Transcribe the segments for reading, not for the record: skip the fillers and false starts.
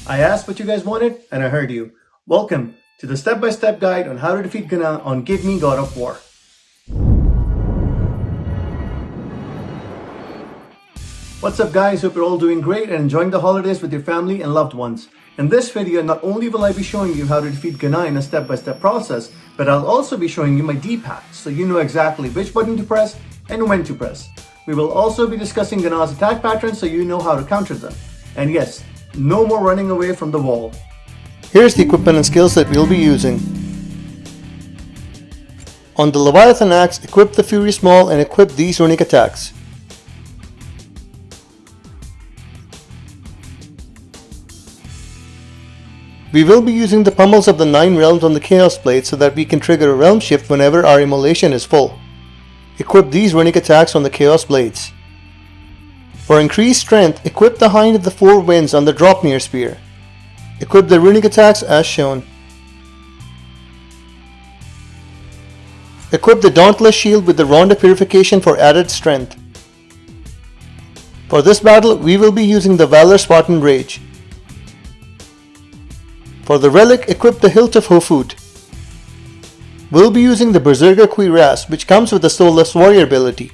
I asked what you guys wanted, and I heard you. Welcome to the step-by-step guide on how to defeat Gana on Give Me God of War. What's up guys, hope you're all doing great and enjoying the holidays with your family and loved ones. In this video, not only will I be showing you how to defeat Gana in a step-by-step process, but I'll also be showing you my D-pad so you know exactly which button to press and when to press. We will also be discussing Gana's attack patterns so you know how to counter them. And yes, no more running away from the wall. Here's the equipment and skills that we'll be using. On the Leviathan Axe, equip the Furious Maul and equip these runic attacks. We will be using the pummels of the 9 realms on the Chaos Blade so that we can trigger a realm shift whenever our immolation is full. Equip these runic attacks on the Chaos Blades. For increased strength, equip the Hind of the 4 Winds on the Dropnir Spear. Equip the runic attacks as shown. Equip the Dauntless Shield with the Ronda Purification for added strength. For this battle, we will be using the Valor Spartan Rage. For the Relic, equip the Hilt of Hofud. We'll be using the Berserker Cuirass, which comes with the Soulless Warrior ability.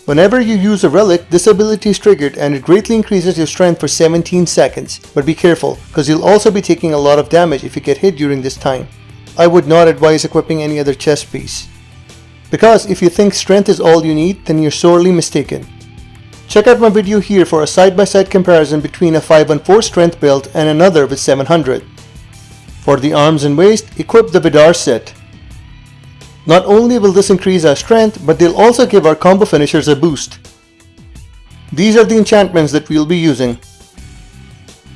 Whenever you use a relic, this ability is triggered and it greatly increases your strength for 17 seconds. But be careful, because you'll also be taking a lot of damage if you get hit during this time. I would not advise equipping any other chest piece, because if you think strength is all you need, then you're sorely mistaken. Check out my video here for a side-by-side comparison between a 514 strength build and another with 700. For the arms and waist, equip the Vidar set. Not only will this increase our strength, but they'll also give our combo finishers a boost. These are the enchantments that we'll be using.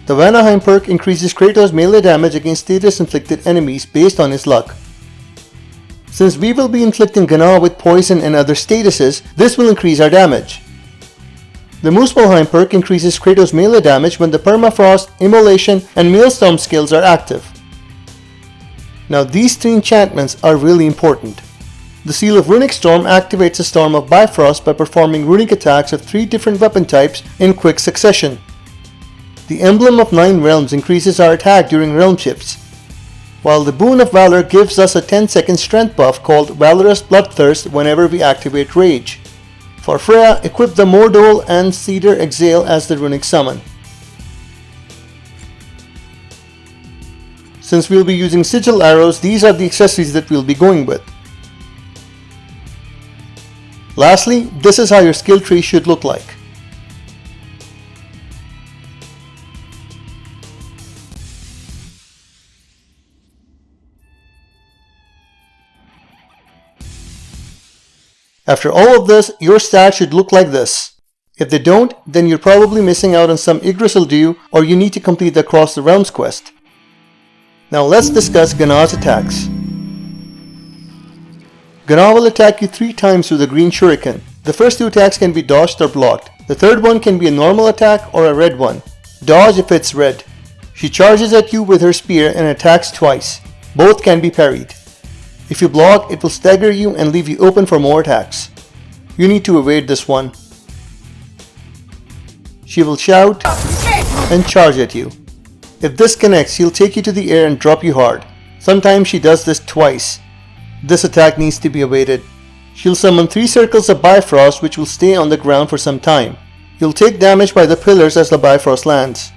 The Vanaheim perk increases Kratos' melee damage against status-inflicted enemies based on his luck. Since we will be inflicting Gana with poison and other statuses, this will increase our damage. The Muspelheim perk increases Kratos' melee damage when the Permafrost, Immolation, and Maelstrom skills are active. Now these 3 enchantments are really important. The Seal of Runic Storm activates a storm of Bifrost by performing runic attacks of 3 different weapon types in quick succession. The Emblem of 9 Realms increases our attack during realm shifts, while the Boon of Valor gives us a 10-second strength buff called Valorous Bloodthirst whenever we activate Rage. For Freya, equip the Mordol and Cedar Exhale as the runic summon. Since we'll be using sigil arrows, these are the accessories that we'll be going with. Lastly, this is how your skill tree should look like. After all of this, your stats should look like this. If they don't, then you're probably missing out on some Yggdrasil due, or you need to complete the Across the Realms quest. Now let's discuss Gana's attacks. Gana will attack you 3 times with a green shuriken. The first 2 attacks can be dodged or blocked. The third one can be a normal attack or a red one. Dodge if it's red. She charges at you with her spear and attacks twice. Both can be parried. If you block, it will stagger you and leave you open for more attacks. You need to evade this one. She will shout and charge at you. If this connects, she'll take you to the air and drop you hard. Sometimes she does this twice. This attack needs to be evaded. She'll summon 3 circles of Bifrost which will stay on the ground for some time. You'll take damage by the pillars as the Bifrost lands.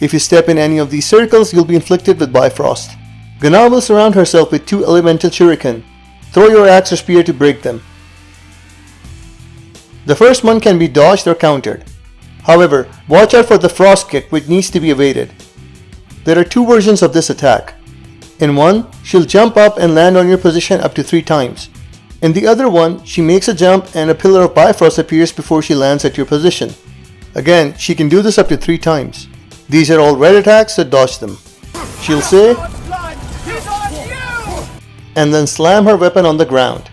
If you step in any of these circles, you'll be inflicted with Bifrost. Gana will surround herself with 2 elemental shuriken. Throw your axe or spear to break them. The first one can be dodged or countered. However, watch out for the frost kick which needs to be evaded. There are 2 versions of this attack. In one, she'll jump up and land on your position up to 3 times. In the other one, she makes a jump and a pillar of Bifrost appears before she lands at your position. Again, she can do this up to 3 times. These are all red attacks, so dodge them. She'll say, and then slam her weapon on the ground.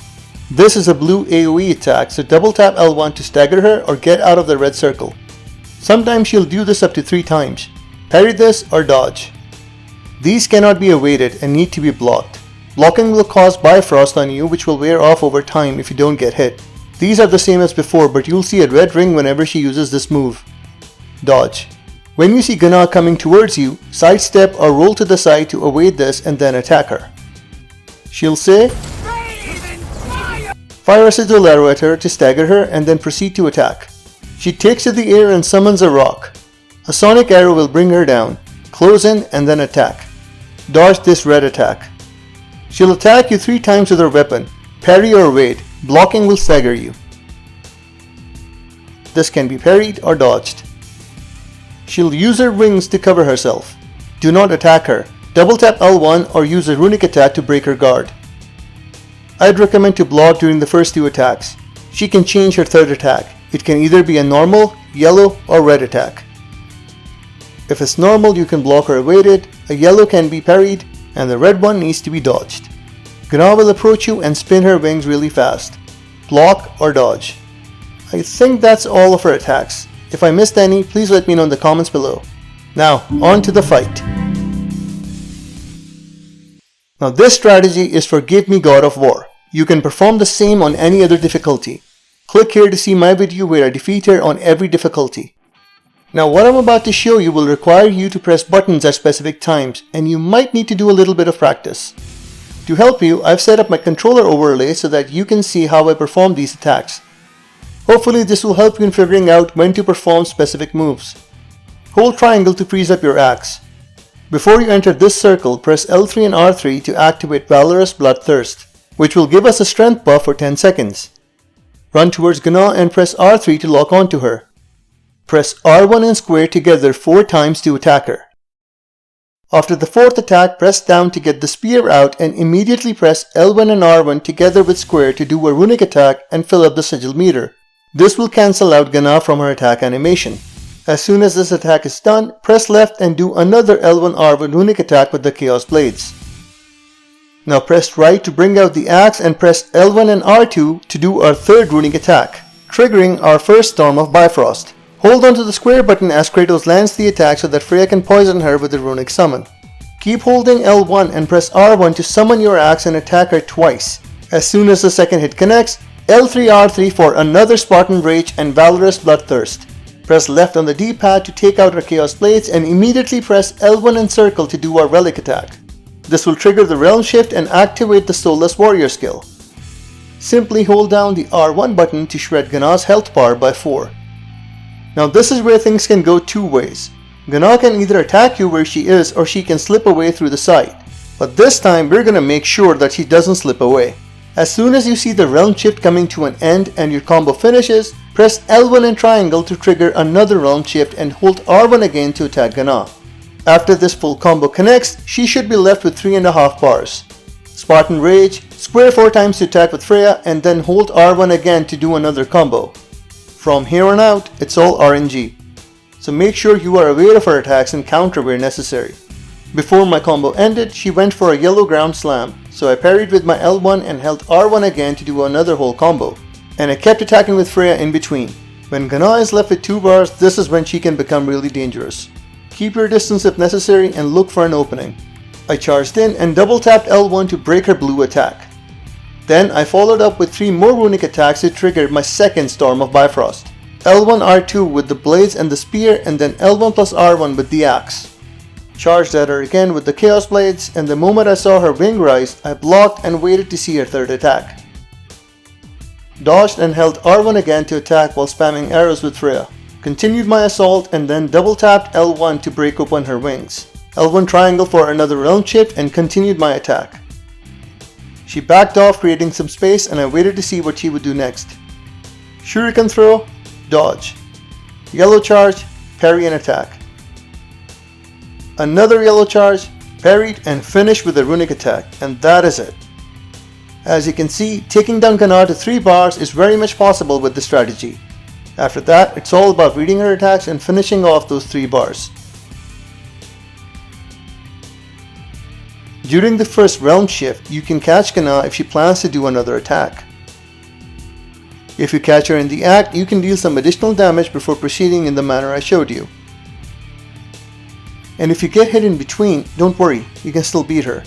This is a blue AoE attack, so double tap L1 to stagger her or get out of the red circle. Sometimes she'll do this up to 3 times. Parry this or dodge. These cannot be evaded and need to be blocked. Blocking will cause Bifrost on you which will wear off over time if you don't get hit. These are the same as before, but you'll see a red ring whenever she uses this move. Dodge. When you see Gna coming towards you, sidestep or roll to the side to evade this and then attack her. She'll say, fire a sigil arrow at her to stagger her and then proceed to attack. She takes to the air and summons a rock. A sonic arrow will bring her down, close in and then attack. Dodge this red attack. She'll attack you 3 times with her weapon. Parry or evade. Blocking will stagger you. This can be parried or dodged. She'll use her wings to cover herself. Do not attack her. Double tap L1 or use a runic attack to break her guard. I'd recommend to block during the first 2 attacks. She can change her third attack. It can either be a normal, yellow or red attack. If it's normal, you can block or evade it, a yellow can be parried, and the red one needs to be dodged. Gna will approach you and spin her wings really fast. Block or dodge. I think that's all of her attacks. If I missed any, please let me know in the comments below. Now, on to the fight. Now this strategy is for Give Me God of War. You can perform the same on any other difficulty. Click here to see my video where I defeat her on every difficulty. Now what I'm about to show you will require you to press buttons at specific times, and you might need to do a little bit of practice. To help you, I've set up my controller overlay so that you can see how I perform these attacks. Hopefully this will help you in figuring out when to perform specific moves. Hold triangle to freeze up your axe. Before you enter this circle, press L3 and R3 to activate Valorous Bloodthirst, which will give us a strength buff for 10 seconds. Run towards Gna and press R3 to lock onto her. Press R1 and square together 4 times to attack her. After the 4th attack, press down to get the spear out and immediately press L1 and R1 together with square to do a runic attack and fill up the sigil meter. This will cancel out Gna from her attack animation. As soon as this attack is done, press left and do another L1 R1 runic attack with the Chaos Blades. Now press right to bring out the axe and press L1 and R2 to do our 3rd runic attack, triggering our first Storm of Bifrost. Hold on to the square button as Kratos lands the attack so that Freya can poison her with the runic summon. Keep holding L1 and press R1 to summon your axe and attack her twice. As soon as the second hit connects, L3 R3 for another Spartan Rage and Valorous Bloodthirst. Press left on the D-pad to take out our Chaos Blades and immediately press L1 and circle to do our relic attack. This will trigger the realm shift and activate the Soulless Warrior skill. Simply hold down the R1 button to shred Gna's health bar by 4. Now this is where things can go 2 ways. Gna can either attack you where she is or she can slip away through the side. But this time we're gonna make sure that she doesn't slip away. As soon as you see the realm shift coming to an end and your combo finishes, press L1 and triangle to trigger another realm shift and hold R1 again to attack Gna. After this full combo connects, she should be left with 3.5 bars. Spartan Rage, square 4 times to attack with Freya and then hold R1 again to do another combo. From here on out, it's all RNG. So make sure you are aware of her attacks and counter where necessary. Before my combo ended, she went for a yellow ground slam, so I parried with my L1 and held R1 again to do another whole combo. And I kept attacking with Freya in between. When Gna is left with 2 bars, this is when she can become really dangerous. Keep your distance if necessary and look for an opening. I charged in and double tapped L1 to break her blue attack. Then I followed up with 3 more runic attacks to trigger my second Storm of Bifrost. L1 R2 with the blades and the spear and then L1 plus R1 with the axe. Charged at her again with the Chaos Blades, and the moment I saw her wing rise, I blocked and waited to see her 3rd attack. Dodged and held R1 again to attack while spamming arrows with Freya. Continued my assault and then double tapped L1 to break open her wings. L1 triangle for another realm shift and continued my attack. She backed off, creating some space, and I waited to see what she would do next. Shuriken throw, dodge. Yellow charge, parry and attack. Another yellow charge, parried and finished with a runic attack, and that is it. As you can see, taking down Gna to 3 bars is very much possible with this strategy. After that, it's all about reading her attacks and finishing off those 3 bars. During the first realm shift, you can catch Gna if she plans to do another attack. If you catch her in the act, you can deal some additional damage before proceeding in the manner I showed you. And if you get hit in between, don't worry, you can still beat her.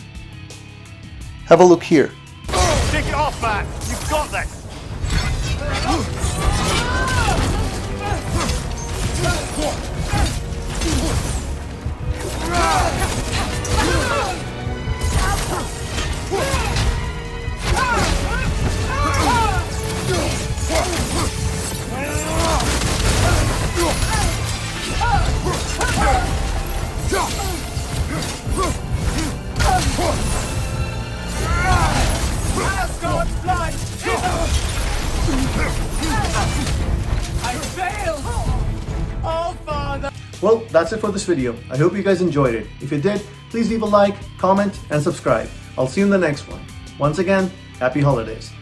Have a look here. Take it off, man! You've got this! Well, that's it for this video. I hope you guys enjoyed it. If you did, please leave a like, comment, and subscribe. I'll see you in the next one. Once again, happy holidays.